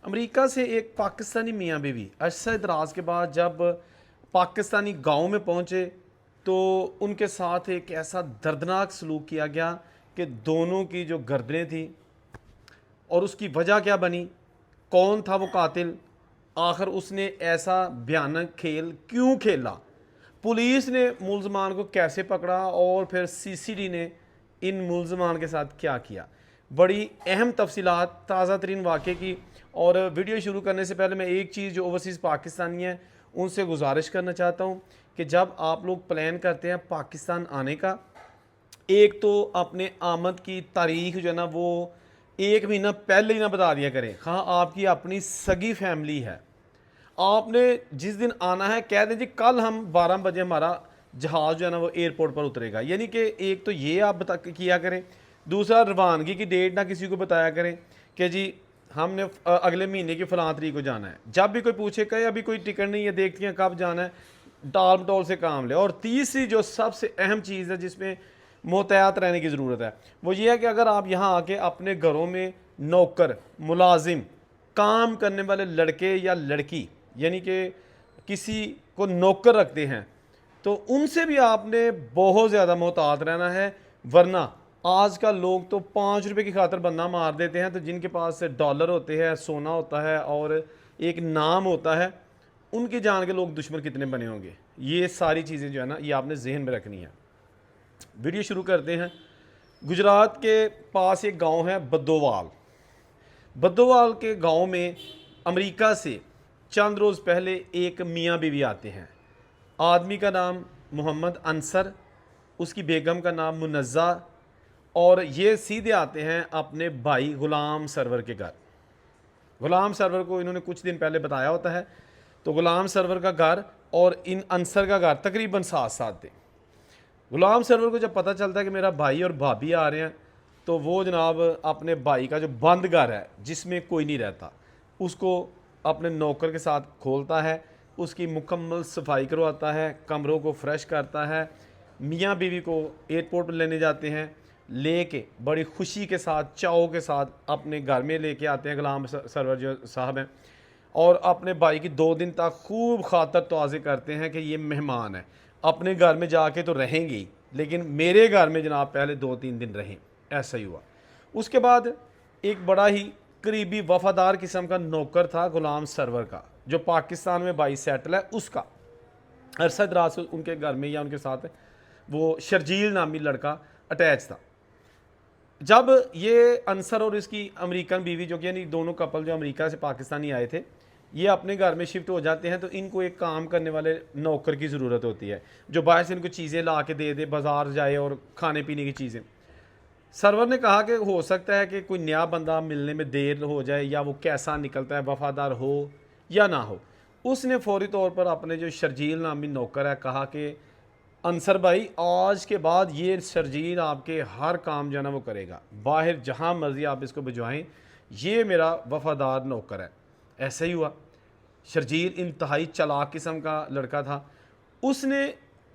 America से एक पाकिस्तानी मियाँ बीवी अरसा दराज के बाद जब पाकिस्तानी गांव में पहुंचे तो उनके साथ एक ऐसा दर्दनाक सलूक किया गया कि दोनों की जो गर्दनें थी और उसकी वजह क्या बनी, कौन था वो कातिल, आखिर उसने ऐसा भयानक खेल क्यों खेला, पुलिस ने मुलजमान को कैसे पकड़ा और फिर सीसीडी ने इन मुलजमान के साथ क्या किया। बड़ी अहम तफसीलात ताज़ा तरीन वाक़े की। और वीडियो शुरू करने से पहले मैं एक चीज़ जो ओवरसीज़ पाकिस्तानी हैं उनसे गुजारिश करना चाहता हूँ कि जब आप लोग प्लान करते हैं पाकिस्तान आने का, एक तो अपने आमद की तारीख जो है ना वो एक महीना पहले ही ना बता दिया करें। हाँ, आपकी अपनी सगी फैमिली है, आपने जिस दिन आना है कह दें जी कल हम 12 बजे हमारा जहाज़ जो है ना वो एयरपोर्ट पर उतरेगा, यानी कि एक तो ये आप बता किया करें। दूसरा, रवानगी की डेट ना किसी को बताया करें कि जी हमने अगले महीने की फ़लाँ तारीख को जाना है। जब भी कोई पूछे कहे अभी कोई टिकट नहीं है, देखती हैं कब जाना है, टाल मटोल से काम ले। और तीसरी जो सबसे अहम चीज़ है जिसमें मोहतात रहने की ज़रूरत है वो ये है कि अगर आप यहाँ आके अपने घरों में नौकर, मुलाजिम, काम करने वाले लड़के या लड़की यानी कि किसी को नौकर रखते हैं तो उनसे भी आपने बहुत ज़्यादा मोहतात रहना है। वरना आज का लोग तो 5 रुपए की खातर बंदा मार देते हैं, तो जिनके पास डॉलर होते हैं, सोना होता है और एक नाम होता है, उनकी जान के लोग दुश्मन कितने बने होंगे। ये सारी चीज़ें जो है ना ये आपने जहन में रखनी है। वीडियो शुरू करते हैं। गुजरात के पास एक गांव है बद्दोवाल। बद्दोवाल के गांव में अमेरिका से चंद रोज़ पहले एक मियाँ बीवी आते हैं। आदमी का नाम मोहम्मद अंसर, उसकी बेगम का नाम मुनज़्ज़ा, और ये सीधे आते हैं अपने भाई ग़ुलाम सरवर के घर। ग़ुलाम सरवर को इन्होंने कुछ दिन पहले बताया होता है, तो ग़ुलाम सरवर का घर और इन अंसर का घर तकरीबन साथ साथ थे। ग़ुलाम सरवर को जब पता चलता है कि मेरा भाई और भाभी आ रहे हैं तो वो जनाब अपने भाई का जो बंद घर है जिसमें कोई नहीं रहता उसको अपने नौकर के साथ खोलता है, उसकी मुकम्मल सफाई करवाता है, कमरों को फ्रेश करता है। मियाँ बीवी को एयरपोर्ट पर लेने जाते हैं, लेके बड़ी खुशी के साथ चाव के साथ अपने घर में लेके आते हैं ग़ुलाम सरवर जो साहब हैं, और अपने भाई की 2 दिन तक खूब खातर तवाज़े करते हैं कि ये मेहमान है, अपने घर में जाके तो रहेंगे ही लेकिन मेरे घर में जनाब पहले 2-3 दिन रहें। ऐसा ही हुआ। उसके बाद एक बड़ा ही करीबी वफादार किस्म का नौकर था ग़ुलाम सरवर का, जो पाकिस्तान में भाई सेटल है, उसका अरसा दराज से उनके घर में या उनके साथ वो शर्जील नामी लड़का अटैच था। जब ये अंसर और इसकी अमेरिकन बीवी जो कि यानी दोनों कपल जो अमेरिका से पाकिस्तानी आए थे ये अपने घर में शिफ्ट हो जाते हैं, तो इनको एक काम करने वाले नौकर की ज़रूरत होती है जो बाहर से इनको चीज़ें ला के दे बाज़ार जाए और खाने पीने की चीज़ें। सरवर ने कहा कि हो सकता है कि कोई नया बंदा मिलने में देर हो जाए या वो कैसा निकलता है, वफादार हो या ना हो। उसने फौरी तौर पर अपने जो शर्जील नामी नौकर है कहा कि अंसर भाई आज के बाद ये शर्जील आपके हर काम जो है ना वो करेगा, बाहर जहाँ मर्जी आप इसको भिजवाएं, ये मेरा वफादार नौकर है। ऐसा ही हुआ। शर्जील इंतहाई चालाक किस्म का लड़का था। उसने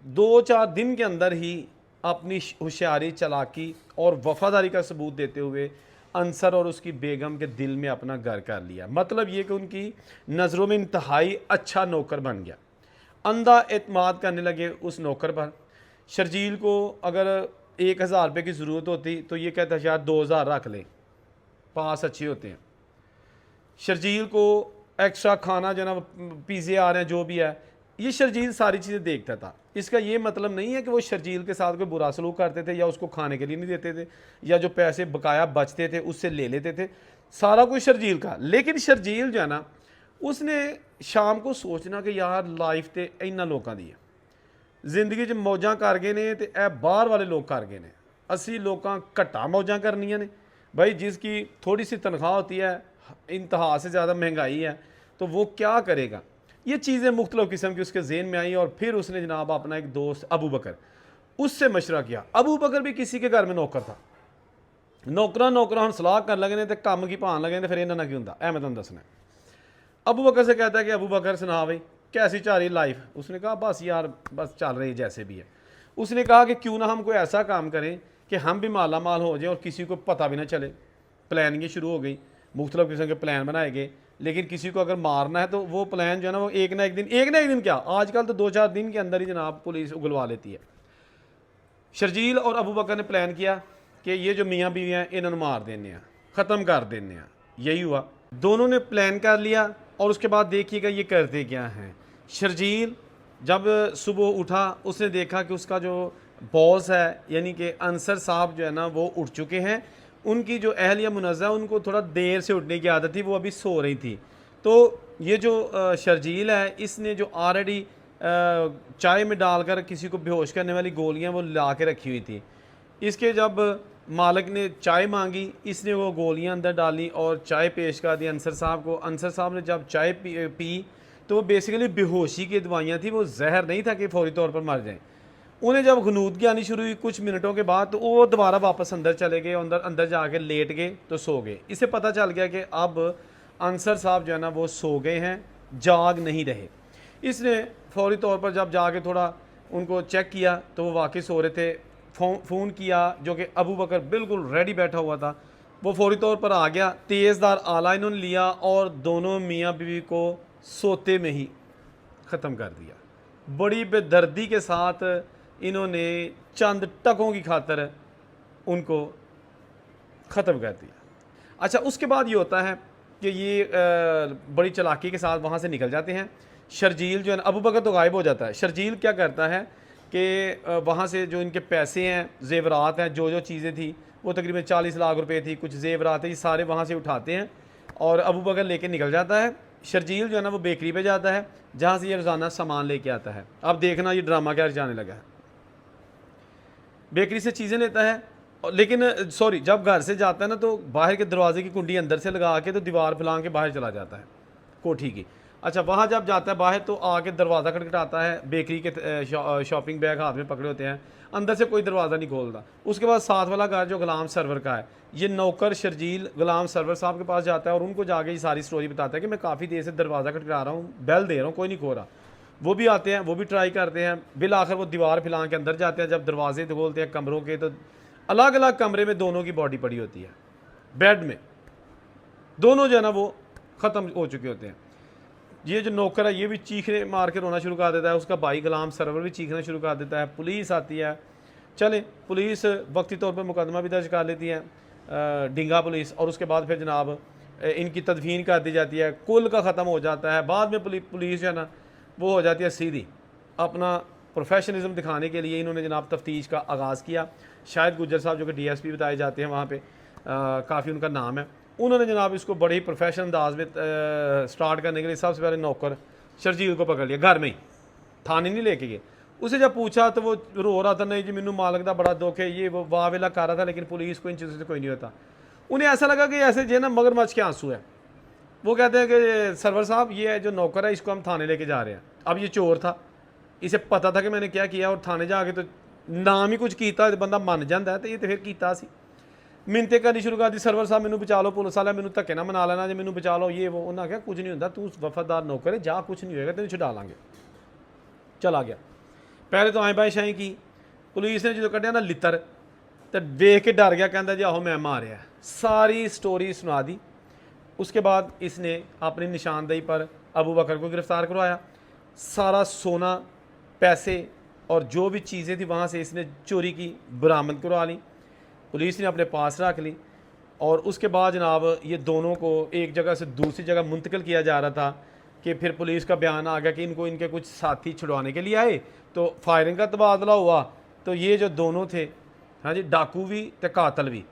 2-4 दिन के अंदर ही अपनी होशियारी, चालाकी और वफादारी का सबूत देते हुए अंसर और उसकी बेगम के दिल में अपना घर कर लिया। मतलब ये कि उनकी नज़रों में इंतहाई अच्छा नौकर बन गया। अंधा एतमाद करने लगे उस नौकर पर। शर्जील को अगर 1000 रुपये की ज़रूरत होती तो ये कहता शायद 2000 रख लें, पास अच्छे होते हैं। शर्जील को एक्स्ट्रा खाना जो ना पिज़्ज़े आ रहे हैं जो भी है, ये शर्जील सारी चीज़ें देखता था। इसका ये मतलब नहीं है कि वो शर्जील के साथ कोई बुरा सलूक करते थे या उसको खाने के लिए नहीं देते थे या जो पैसे बकाया बचते थे उससे ले लेते थे, सारा कुछ शर्जील का। लेकिन शर्जील जो है ना उसने शाम को सोचना कि यार लाइफ तो इन्ना लोगों की है, जिंदगी च मौजा कर गए ने तो यह बाहर वाले लोग कर गए ने, असी लोग घट्टा मौजा करनिया ने। भाई जिसकी थोड़ी सी तनख्वाह होती है, इंतहा से ज़्यादा महंगाई है, तो वो क्या करेगा। ये चीज़ें मुख्तलिफ़ किस्म की उसके जहन में आई और फिर उसने जनाब अपना एक दोस्त अबू बकर, उससे मशवरा किया। अबू बकर भी किसी के घर में नौकर था। नौकरा हम सलाह कर लगे ने तो काम की भान लगे, फिर इन्होंने की होंगे मैं तुम दसना। अबू बकर से कहता है कि अबू बकर सुना भाई कैसी चल रही लाइफ। उसने कहा बस यार बस चल रही जैसे भी है। उसने कहा कि क्यों ना हम कोई ऐसा काम करें कि हम भी माला माल हो जाए और किसी को पता भी ना चले। प्लानिंग शुरू हो गई, मुख्तलिफ़ किस्म के प्लान बनाए गए, लेकिन किसी को अगर मारना है तो वो प्लान जो है ना वो एक ना एक दिन क्या, आजकल तो 2-4 दिन के अंदर ही जनाब पुलिस उगलवा लेती है। शर्जील और अबू बकर ने प्लान किया कि ये जो मियाँ बीवी हैं इन्होंने मार देने हैं, ख़त्म कर देने हैं। यही हुआ, दोनों ने प्लान कर लिया। और उसके बाद देखिएगा ये करते क्या हैं। शर्जील जब सुबह उठा उसने देखा कि उसका जो बॉस है यानी कि अंसर साहब जो है ना वो उठ चुके हैं। उनकी जो अहलिया मुनज़्ज़ा उनको थोड़ा देर से उठने की आदत थी, वो अभी सो रही थी। तो ये जो शर्जील है इसने जो ऑलरेडी चाय में डालकर किसी को बेहोश करने वाली गोलियां वो ला के रखी हुई थी। इसके जब मालिक ने चाय मांगी इसने वो गोलियां अंदर डाली और चाय पेश कर दी अंसर साहब को। अंसर साहब ने जब चाय पी तो वो बेसिकली बेहोशी की दवाइयाँ थी, वो जहर नहीं था कि फौरी तौर पर मर जाएं। उन्हें जब गनूदगी आनी शुरू हुई कुछ मिनटों के बाद तो वो दोबारा वापस अंदर चले गए, अंदर जाके लेट गए तो सो गए। इसे पता चल गया कि अब अंसर साहब जो है ना वो सो गए हैं, जाग नहीं रहे। इसने फौरी तौर पर जब जाके थोड़ा उनको चेक किया तो वो वाकई सो रहे थे। फ़ोन किया जो कि अबू बकर बिल्कुल रेडी बैठा हुआ था, वो फौरी तौर पर आ गया। तेज़दार आला इन्होंने लिया और दोनों मियाँ बीवी को सोते में ही ख़त्म कर दिया। बड़ी बेदर्दी के साथ इन्होंने चंद टकों की खातर उनको ख़त्म कर दिया। अच्छा, उसके बाद ये होता है कि ये बड़ी चालाकी के साथ वहाँ से निकल जाते हैं। शर्जील जो है ना, अबू बकर तो गायब हो जाता है। शर्जील क्या करता है कि वहाँ से जो इनके पैसे हैं, जेवरात हैं, जो चीज़ें थी वो तकरीबन 40 लाख रुपए थी, कुछ जेवरात है, ये सारे वहाँ से उठाते हैं और अबू बकर लेके निकल जाता है। शर्जील जो है ना वो बेकरी पे जाता है जहाँ से ये रोज़ाना सामान लेके आता है। अब देखना ये ड्रामा क्या जाने लगा है। बेकरी से चीज़ें लेता है लेकिन सॉरी, जब घर से जाता है ना तो बाहर के दरवाजे की कुंडी अंदर से लगा के तो दीवार फैला के बाहर चला जाता है कोठी की। अच्छा, वहाँ जब जाता है बाहर तो आके दरवाज़ा खटखटाता है, बेकरी के शॉपिंग बैग हाथ में पकड़े होते हैं, अंदर से कोई दरवाज़ा नहीं खोलता। उसके बाद साथ वाला घर जो गुलाम सरवर का है, ये नौकर शर्जील गुलाम सरवर साहब के पास जाता है और उनको जाके ये सारी स्टोरी बताता है कि मैं काफ़ी देर से दरवाज़ा खटखटा रहा हूँ, बेल दे रहा हूँ, कोई नहीं खो रहा। वो भी आते हैं, वो भी ट्राई करते हैं, बिल आखिर वो दीवार फैला के अंदर जाते हैं। जब दरवाजे खोलते हैं कमरों के तो अलग अलग कमरे में दोनों की बॉडी पड़ी होती है, बेड में दोनों जो है ना वो ख़त्म हो चुके होते हैं। ये जो नौकर है ये भी चीखने मार के रोना शुरू कर देता है, उसका भाई गुलाम सरवर भी चीखना शुरू कर देता है। पुलिस आती है, चले पुलिस वक्ती तौर पर मुकदमा भी दर्ज कर लेती है, डिंगा पुलिस, और उसके बाद फिर जनाब इनकी तदफीन कर दी जाती है, कुल का ख़त्म हो जाता है। बाद में पुलिस जो है ना वो हो जाती है सीधी। अपना प्रोफेशनलिज्म दिखाने के लिए इन्होंने जनाब तफ्तीश का आगाज़ किया। शायद गुज्जर साहब जो कि DSP बताए जाते हैं वहाँ पे, काफ़ी उनका नाम है, उन्होंने जनाब इसको बड़े ही प्रोफेशनल अंदाज में स्टार्ट करने के लिए सबसे पहले नौकर शर्जील को पकड़ लिया, घर में ही, थाने नहीं लेके गए। उसे जब पूछा तो वो रो रहा था, नहीं जी मैनू मालिक का बड़ा दुख है, ये वो वाह वेला कर रहा था, लेकिन पुलिस को इन चीज़ों से कोई नहीं होता। उन्हें ऐसा लगा कि ऐसे जो है ना मगरमच्छ के आंसू है। वो कहते हैं कि सरवर साहब ये जो नौकर है इसको हम थाने लेके जा रहे हैं। अब ये चोर था, इसे पता था कि मैंने क्या किया, और थाने जाके तो नाम ही कुछ किया बंदा मन जाता है, तो ये तो फिर किया सी। मिनते करनी शुरू कर दी, सरवर साहब मैनू बचा लो, पुलिस वाला मैनू धक्के ना मना लेना, जो मैनू बचा लो, ये वो। उन्होंने कहा कुछ नहीं होता, तू वफादार नौकर है, जा, कुछ नहीं होएगा, तेन छुड़ा लांगे। चला गया। पहले तो आए बाएं शाएं की, पुलिस ने जो कढ़िया ना लितर तो देख के डर गया, कहता जी आहो मैं मारिया। सारी स्टोरी सुना दी। उसके बाद इसने अपनी निशानदेही पर अबू बकर को गिरफ़्तार करवाया। सारा सोना, पैसे और जो भी चीज़ें थी वहाँ से इसने चोरी की बरामद करवा ली, पुलिस ने अपने पास रख ली। और उसके बाद जनाब ये दोनों को एक जगह से दूसरी जगह मुंतकिल किया जा रहा था कि फिर पुलिस का बयान आ गया कि इनको इनके कुछ साथी छुड़वाने के लिए आए, तो फायरिंग का तबादला हुआ। तो ये जो दोनों थे, हाँ जी, डाकू भी तो कातल भी,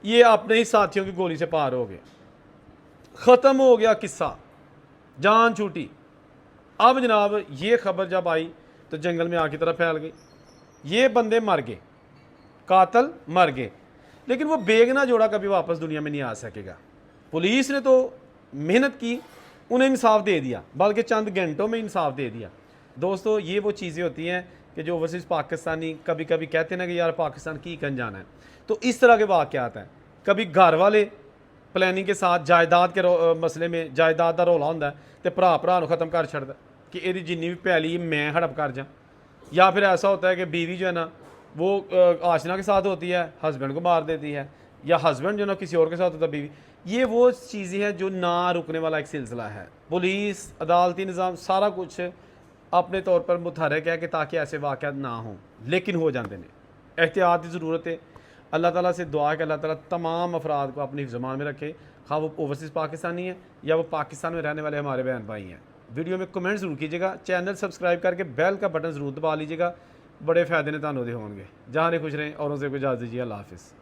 ये अपने ही साथियों की गोली से पार हो गए। ख़त्म हो गया किस्सा, जान छूटी। अब जनाब ये खबर जब आई तो जंगल में आग की तरह फैल गई। ये बंदे मर गए, कातल मर गए, लेकिन वो बेगना जोड़ा कभी वापस दुनिया में नहीं आ सकेगा। पुलिस ने तो मेहनत की, उन्हें इंसाफ दे दिया, बल्कि चंद घंटों में इंसाफ दे दिया। दोस्तों ये वो चीज़ें होती हैं कि जो ओवरसीज़ पाकिस्तानी कभी कभी कहते हैं ना कि यार पाकिस्तान की कन जाना है, तो इस तरह के वाक़यात हैं। कभी घर वाले प्लानिंग के साथ जायदाद के मसले में जायदाद का रौला होंदा है तो भरा भरा नूं ख़त्म कर छड़दा कि ये जिन्नी भी पैली मैं हड़प कर जा। या फिर ऐसा होता है कि बीवी जो है ना वो आशना के साथ होती है, हस्बैंड को मार देती है, या हस्बैंड जो है ना किसी और के साथ होता है बीवी। ये वो चीज़ें हैं जो ना रुकने वाला एक सिलसिला है। पुलिस, अदालती निज़ाम सारा कुछ अपने तौर पर मुतहरक है कि ताकि ऐसे वाक़यात ना हों, लेकिन हो जाते हैं। एहतियात की ज़रूरत है। अल्लाह ताला से दुआ है कि अल्लाह ताला तमाम अफराद को अपनी ज़मान में रखे, खा वो ओवरसीज़ पाकिस्तानी है या वो पाकिस्तान में रहने वाले हमारे बहन भाई हैं। वीडियो में कमेंट ज़रूर कीजिएगा, चैनल सब्सक्राइब करके बेल का बटन ज़रूर दबा लीजिएगा। बड़े फ़ायदे ने तुहानू दे होंगे। जहाँ खुश रहें, औरों से को इजाज़त दीजिए। अल्लाह हाफ़िज़।